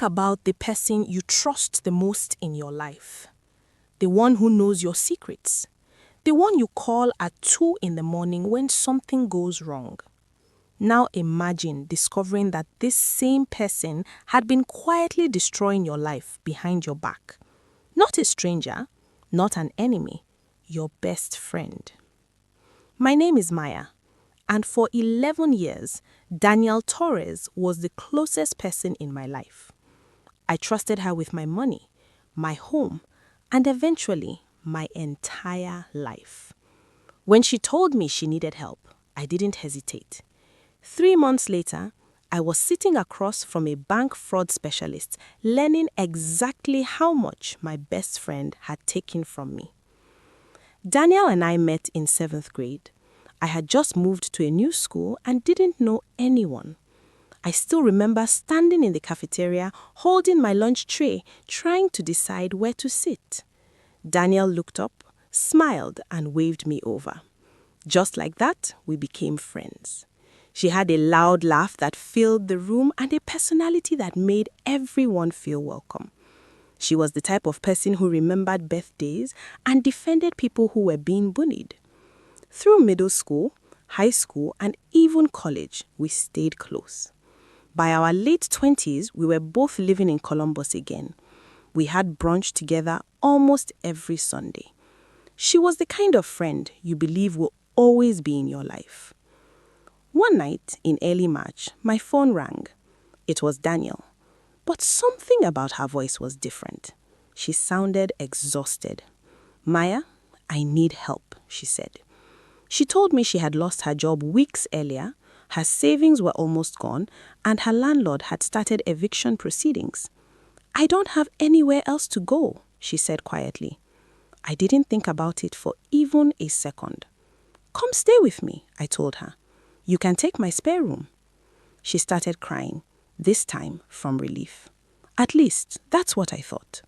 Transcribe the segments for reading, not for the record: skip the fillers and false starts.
think about the person you trust the most in your life. The one who knows your secrets. The one you call at 2 in the morning when something goes wrong. Now imagine discovering that this same person had been quietly destroying your life behind your back. Not a stranger, not an enemy, your best friend. My name is Maya, and for 11 years, Danielle Torres was the closest person in my life. I trusted her with my money, my home, and eventually my entire life. When she told me she needed help, I didn't hesitate. 3 months later, I was sitting across from a bank fraud specialist, learning exactly how much my best friend had taken from me. Danielle and I met in 7th grade. I had just moved to a new school and didn't know anyone. I still remember standing in the cafeteria, holding my lunch tray, trying to decide where to sit. Danielle looked up, smiled, and waved me over. Just like that, we became friends. She had a loud laugh that filled the room and a personality that made everyone feel welcome. She was the type of person who remembered birthdays and defended people who were being bullied. Through middle school, high school, and even college, we stayed close. By our late 20s, we were both living in Columbus again. We had brunch together almost every Sunday. She was the kind of friend you believe will always be in your life. One night in early March, my phone rang. It was Danielle, but something about her voice was different. She sounded exhausted. "Maya, I need help," she said. She told me she had lost her job weeks earlier, her savings were almost gone, and her landlord had started eviction proceedings. "I don't have anywhere else to go," she said quietly. I didn't think about it for even a second. "Come stay with me," I told her. "You can take my spare room." She started crying, this time from relief. At least, that's what I thought.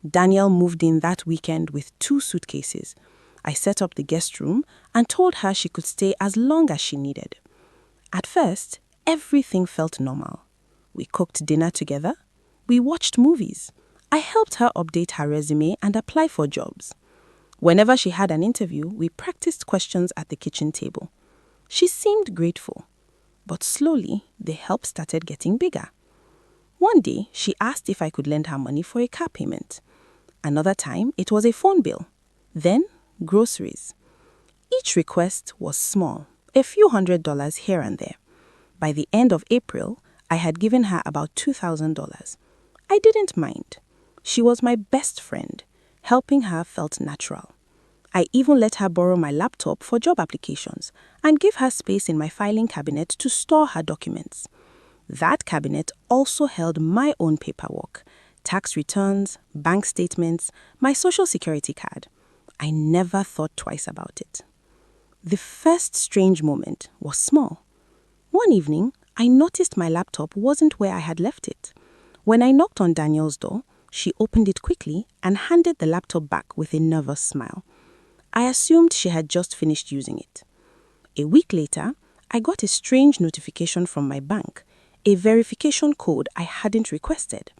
Danielle moved in that weekend with 2 suitcases. I set up the guest room and told her she could stay as long as she needed. At first, everything felt normal. We cooked dinner together. We watched movies. I helped her update her resume and apply for jobs. Whenever she had an interview, we practiced questions at the kitchen table. She seemed grateful, but slowly the help started getting bigger. One day, she asked if I could lend her money for a car payment. Another time, it was a phone bill. Then, groceries. Each request was small, a few $100s here and there. By the end of April, I had given her about $2,000. I didn't mind. She was my best friend. Helping her felt natural. I even let her borrow my laptop for job applications and give her space in my filing cabinet to store her documents. That cabinet also held my own paperwork, tax returns, bank statements, my social security card. I never thought twice about it. The first strange moment was small. One evening, I noticed my laptop wasn't where I had left it. When I knocked on Danielle's door, she opened it quickly and handed the laptop back with a nervous smile. I assumed she had just finished using it. A week later, I got a strange notification from my bank, a verification code I hadn't requested.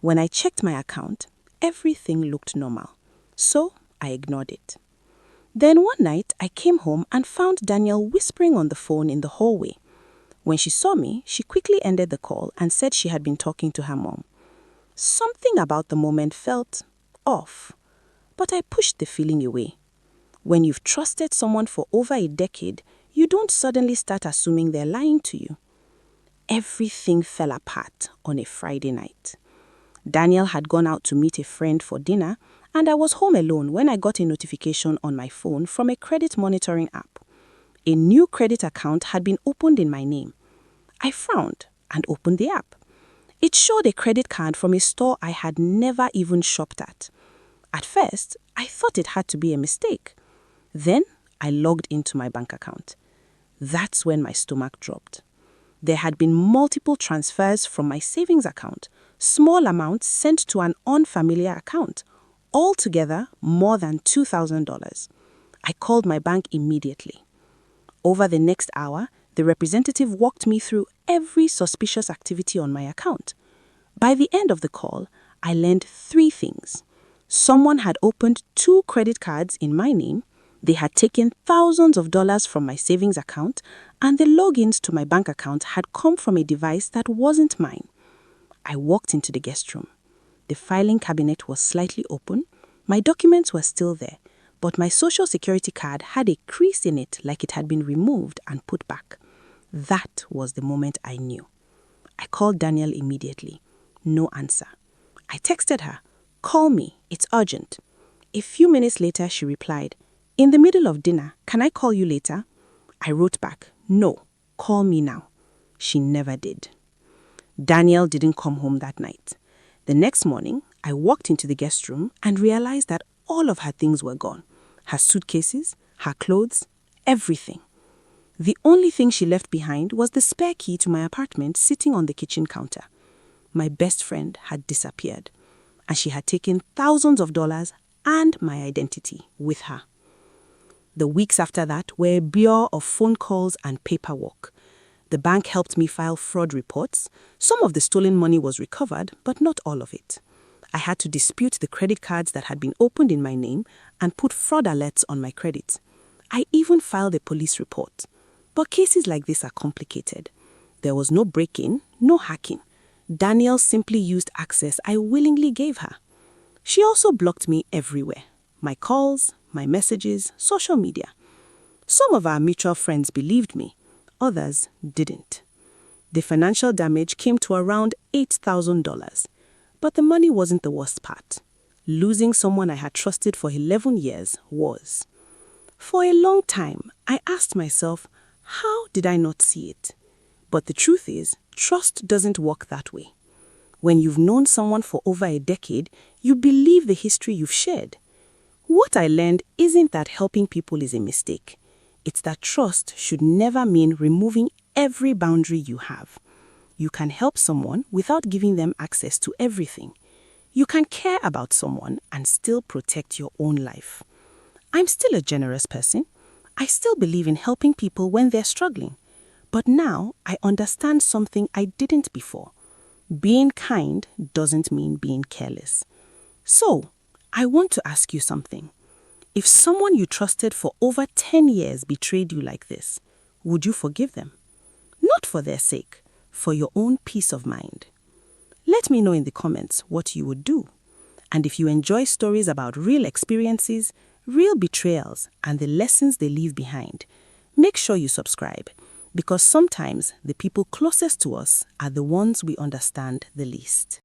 When I checked my account, everything looked normal. So I ignored it. Then one night, I came home and found Danielle whispering on the phone in the hallway. When she saw me, she quickly ended the call and said she had been talking to her mom. Something about the moment felt off, but I pushed the feeling away. When you've trusted someone for over a decade, you don't suddenly start assuming they're lying to you. Everything fell apart on a Friday night. Danielle had gone out to meet a friend for dinner, and I was home alone when I got a notification on my phone from a credit monitoring app. A new credit account had been opened in my name. I frowned and opened the app. It showed a credit card from a store I had never even shopped at. At first, I thought it had to be a mistake. Then I logged into my bank account. That's when my stomach dropped. There had been multiple transfers from my savings account, small amounts sent to an unfamiliar account, altogether more than $2,000. I called my bank immediately. Over the next hour, the representative walked me through every suspicious activity on my account. By the end of the call, I learned 3 things. Someone had opened 2 credit cards in my name, they had taken thousands of dollars from my savings account, and the logins to my bank account had come from a device that wasn't mine. I walked into the guest room. The filing cabinet was slightly open, my documents were still there, but my social security card had a crease in it like it had been removed and put back. That was the moment I knew. I called Danielle immediately. No answer. I texted her, "Call me, it's urgent." A few minutes later, she replied, "In the middle of dinner, can I call you later?" I wrote back, "No, call me now." She never did. Danielle didn't come home that night. The next morning, I walked into the guest room and realized that all of her things were gone. Her suitcases, her clothes, everything. The only thing she left behind was the spare key to my apartment sitting on the kitchen counter. My best friend had disappeared, and she had taken thousands of dollars and my identity with her. The weeks after that were a blur of phone calls and paperwork. The bank helped me file fraud reports. Some of the stolen money was recovered, but not all of it. I had to dispute the credit cards that had been opened in my name and put fraud alerts on my credit. I even filed a police report. But cases like this are complicated. There was no break-in, no hacking. Danielle simply used access I willingly gave her. She also blocked me everywhere. My calls, my messages, social media. Some of our mutual friends believed me. Others didn't. The financial damage came to around $8,000. But the money wasn't the worst part. Losing someone I had trusted for 11 years was. For a long time, I asked myself, how did I not see it? But the truth is, trust doesn't work that way. When you've known someone for over a decade, you believe the history you've shared. What I learned isn't that helping people is a mistake. It's that trust should never mean removing every boundary you have. You can help someone without giving them access to everything. You can care about someone and still protect your own life. I'm still a generous person. I still believe in helping people when they're struggling. But now I understand something I didn't before. Being kind doesn't mean being careless. So, I want to ask you something. If someone you trusted for over 10 years betrayed you like this, would you forgive them? Not for their sake, for your own peace of mind. Let me know in the comments what you would do. And if you enjoy stories about real experiences, real betrayals, and the lessons they leave behind, make sure you subscribe, because sometimes the people closest to us are the ones we understand the least.